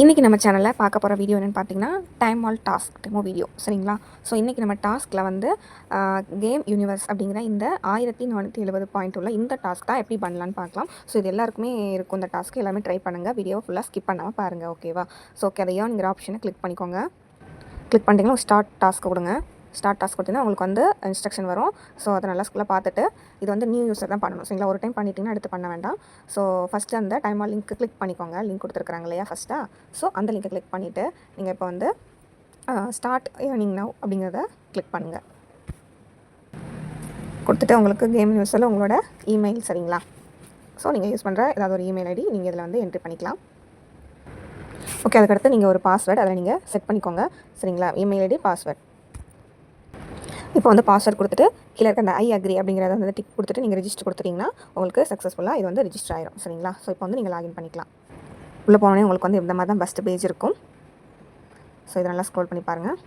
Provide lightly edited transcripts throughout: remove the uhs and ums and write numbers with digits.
இன்றைக்கி நம்ம சேனலில் பார்க்க போகிற வீடியோ என்னென்னு பார்த்தீங்கன்னா டைம் வால் டாஸ்க் டெமோ வீடியோ சரிங்களா. ஸோ இன்றைக்கி நம்ம டாஸ்கில் வந்து கேம் யூனிவர்ஸ் அப்படிங்கிற இந்த 1470 பாயிண்ட் உள்ள இந்த டாஸ்க் தான் எப்படி பண்ணலான்னு பார்க்கலாம். ஸோ இது எல்லாருக்குமே இருக்கும் இந்த டாஸ்க்கு. எல்லாமே ட்ரை பண்ணுங்கள், வீடியோ ஃபுல்லாக ஸ்கிப் பண்ணாமல் பாருங்கள், ஓகேவா. ஸோ ஓகே, அதை ஏன்ங்கிற ஆப்ஷனை கிளிக் பண்ணிக்கோங்க. கிளிக் பண்ணிட்டீங்கன்னா ஸ்டார்ட் டாஸ்க் கொடுங்க. ஸ்டார்ட் டாஸ்க் கொடுத்தீங்கன்னா உங்களுக்கு வந்து இன்ஸ்ட்ரக்ஷன் வரும். ஸோ அதை நல்லா ஸ்கூலாக பார்த்துட்டு இது வந்து நியூ யூஸர் தான் பண்ணணும் சரிங்களா. ஒரு டைம் பண்ணிட்டீங்கன்னா அடுத்து பண்ண வேண்டாம். ஸோ ஃபஸ்ட்டு அந்த டைமாக லிங்க் கிளிக் பண்ணிக்கோங்க. லிங்க் கொடுத்துருக்குறாங்க இல்லையா ஃபஸ்ட்டாக. ஸோ அந்த லிங்கை கிளிக் பண்ணிவிட்டு நீங்கள் இப்போ வந்து ஸ்டார்ட் ஏர்னிங் நவ் அப்படிங்கிறத கிளிக் பண்ணுங்கள். கொடுத்துட்டு உங்களுக்கு கேம் யூஸரில் உங்களோட இமெயில் சரிங்களா. ஸோ நீங்கள் யூஸ் பண்ணுற ஏதாவது ஒரு இமெயில் ஐடி நீங்கள் இதில் வந்து என்ட்ரி பண்ணிக்கலாம். ஓகே, அதுக்கடுத்து நீங்கள் ஒரு பாஸ்வேர்டு அதில் நீங்கள் செட் பண்ணிக்கோங்க சரிங்களா. Email ID password. இப்போ வந்து பாஸ்வேர்ட் கொடுத்துட்டு கீழே இருக்க அந்த ஐ அக்ரி அப்படிங்கிறத வந்து டிக் கொடுத்துட்டு நீங்கள் ரெஜிஸ்டர் கொடுத்துட்டிங்கன்னா உங்களுக்கு சக்ஸஸ்ஃபுல்லாக இது வந்து ரெஜிஸ்டர் ஆயிரும் சரிங்களா. ஸோ இப்போ வந்து நீங்கள் லாகின் பண்ணிக்கலாம். உள்ளே போனோடனே உங்களுக்கு வந்து இந்த மாதிரி தான் ஃபஸ்ட்டு பேஜ் இருக்கும். ஸோ இதை நல்லா ஸ்க்ரோல் பண்ணி பாருங்கள்.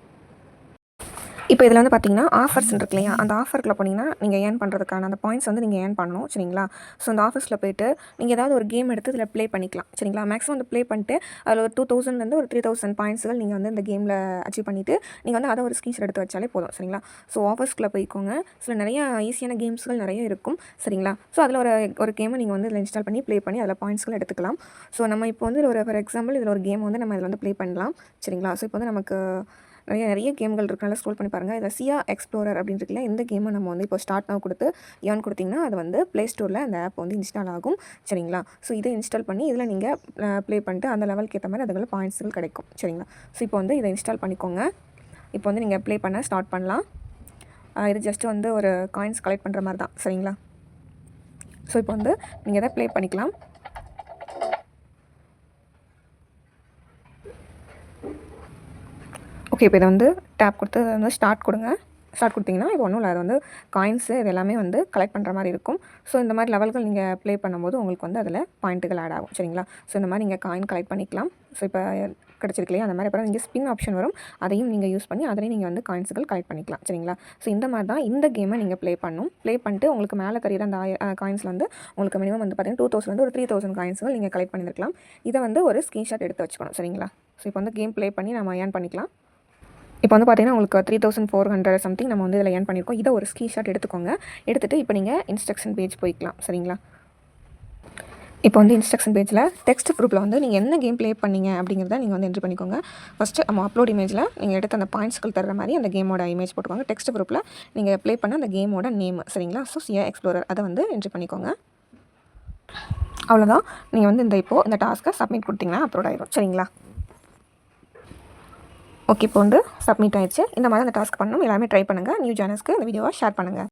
இப்போ இதில் வந்து பார்த்தீங்கன்னா ஆஃபர்ஸ் இருக்கு இல்லையா, அந்த ஆஃபருக்குள்ள போனீங்கன்னா நீங்கள் ஏர்ன் பண்ணுறதுக்கான அந்த பாயிண்ட்ஸ் வந்து நீங்கள் ஏர்ன் பண்ணணும் சரிங்களா. ஸோ அந்த ஆஃபர்ஸில் போய்ட்டு நீங்கள் ஏதாவது ஒரு கேம் எடுத்து இதில் ப்ளே பண்ணிக்கலாம் சரிங்களா. மேக்ஸிமம் வந்து ப்ளே பண்ணிட்டு அதில் ஒரு 2000 ஒரு 3000 பாயிண்ட்ஸ்கள் நீங்கள் வந்து இந்த கேமில் அச்சீவ் பண்ணிவிட்டு நீங்கள் வந்து அதை ஒரு ஸ்க்ரீன்ஷாட் எடுத்து வச்சாலே போதும் சரிங்களா. ஸோ ஆஃபர்ஸ்க்குள்ளே போய்க்கோங்க. சில நிறைய ஈஸியான கேம்ஸ்கள் நிறைய இருக்கும் சரிங்களா. ஸோ அதில் ஒரு கேமை நீங்கள் வந்து இதில் இன்ஸ்டால் பண்ணி ப்ளே பண்ணி அதில் பாயிண்ட்ஸ்கள் எடுத்துக்கலாம். ஸோ நம்ம இப்போ வந்து ஃபார் எக்ஸாம்பிள் இதில் ஒரு கேம் வந்து நம்ம இதில் வந்து ப்ளே பண்ணலாம் சரிங்களா. ஸோ இப்போ வந்து நமக்கு நிறைய கேம்கள் இருக்குனால ஸ்க்ரோல் பண்ணி பாருங்கள். இதில் சியா எக்ஸ்ப்ளோரர் அப்படின்னு இருக்குல்ல, இந்த கேமை நம்ம வந்து இப்போ ஸ்டார்ட் நவ் கொடுத்து ஏர்ன் கொடுத்திங்கன்னா அது வந்து ப்ளே ஸ்டோரில் அந்த ஆப் வந்து இன்ஸ்டால் ஆகும் சரிங்களா. ஸோ இதை இன்ஸ்டால் பண்ணி இதில் நீங்கள் ப்ளே பண்ணிட்டு அந்த லெவலுக்கு ஏற்ற மாதிரி அதுக்குள்ள பாயிண்ட்ஸ்கள் கிடைக்கும் சரிங்களா. ஸோ இப்போ வந்து இதை இன்ஸ்டால் பண்ணிக்கோங்க. இப்போ வந்து நீங்கள் ப்ளே பண்ண ஸ்டார்ட் பண்ணலாம். இது ஜஸ்ட்டு வந்து ஒரு காயின்ஸ் கலெக்ட் பண்ணுற மாதிரி தான் சரிங்களா. ஸோ இப்போ வந்து நீங்கள் இதை ப்ளே பண்ணிக்கலாம். ஓகே, இப்போ இதை வந்து டேப் கொடுத்து வந்து ஸ்டார்ட் கொடுங்க. ஸ்டார்ட் கொடுத்தீங்கன்னா இப்போ ஒன்றும் இல்லை, அது வந்து காயின்ஸு இது எல்லாமே வந்து கலெக்ட் பண்ணுற மாதிரி இருக்கும். ஸோ இந்த மாதிரி லெவல்கள் நீங்கள் ப்ளே பண்ணும்போது உங்களுக்கு வந்து அதில் பாயிண்ட்டுகள் ஆட் ஆகும் சரிங்களா. ஸோ இந்த மாதிரி நீங்கள் காயின் கலெக்ட் பண்ணிக்கலாம். ஸோ இப்போ கிடச்சிருக்கு இல்லையா, அந்த மாதிரி அப்புறம் நீங்கள் ஸ்பின் ஆப்ஷன் வரும், அதையும் நீங்கள் யூஸ் பண்ணி அதிலையும் நீங்கள் வந்து காயின்ஸுகள் கலெக்ட் பண்ணிக்கலாம் சரிங்களா. ஸோ இந்த மாதிரி தான் இந்த கேமை நீங்கள் ப்ளே பண்ணணும். ப்ளே பண்ணிட்டு உங்களுக்கு மேலே தெரியிற அந்த காயின்ஸில் வந்து உங்களுக்கு மினிமம் வந்து பார்த்தீங்கன்னா 2000 ஒரு 3000 காயின்ஸுகள் நீங்கள் கலெக்ட் பண்ணியிருக்கலாம். இதை வந்து ஒரு ஸ்க்ரீன்ஷாட் எடுத்து வச்சுக்கணும் சரிங்களா. ஸோ இப்போ வந்து கேம் ப்ளே பண்ணி நம்ம ஏர்ன் பண்ணிக்கலாம். இப்போ வந்து பார்த்தீங்கன்னா உங்களுக்கு 3400 சம்திங் நம்ம வந்து இதில் ஏர்ன் பண்ணியிருக்கோம். இதை ஒரு ஸ்க்ரீன்ஷாட் எடுத்துக்கோங்க. எடுத்துகிட்டு இப்போ நீங்கள் இன்ஸ்ட்ரக்ஷன் பேஜ் போய்க்கலாம் சரிங்களா. இப்போ வந்து இன்ஸ்ட்ரக்ஷன் பேஜில் டெக்ஸ்ட் ப்ரூஃபில் வந்து நீங்கள் என்ன கேம் ப்ளே பண்ணீங்க அப்படிங்கிறத நீங்கள் வந்து என்ட்ரி பண்ணிக்கோங்க. ஃபஸ்ட்டு நம்ம அப்லோட் இமேஜில் நீங்கள் எடுத்த அந்த பாயிண்ட்ஸ்கள் தர்ற மாதிரி அந்த கேமோட இமேஜ் போட்டுக்கோங்க. டெக்ஸ்ட் ப்ரூஃபில் நீங்கள் ப்ளே பண்ண அந்த கேமோட நேம் சரிங்களா. ஸோ சியா எக்ஸ்ப்ளோரர் அதை வந்து என்ட்ரி பண்ணிக்கோங்க. அவ்வளோதான். நீங்கள் வந்து இந்த டாஸ்க்கை சப்மிட் கொடுத்தீங்கன்னா அப்லோட் ஆகிடும் சரிங்களா. ஓகே, இப்போ வந்து சப்மிட் ஆயிடுச்சு. இந்த மாதிரி அந்த டாஸ்க் பண்ணணும். எல்லாமே ட்ரை பண்ணுங்கள். நியூ ஜானர்ஸ்க்கு இந்த வீடியோவை ஷேர் பண்ணுங்கள்.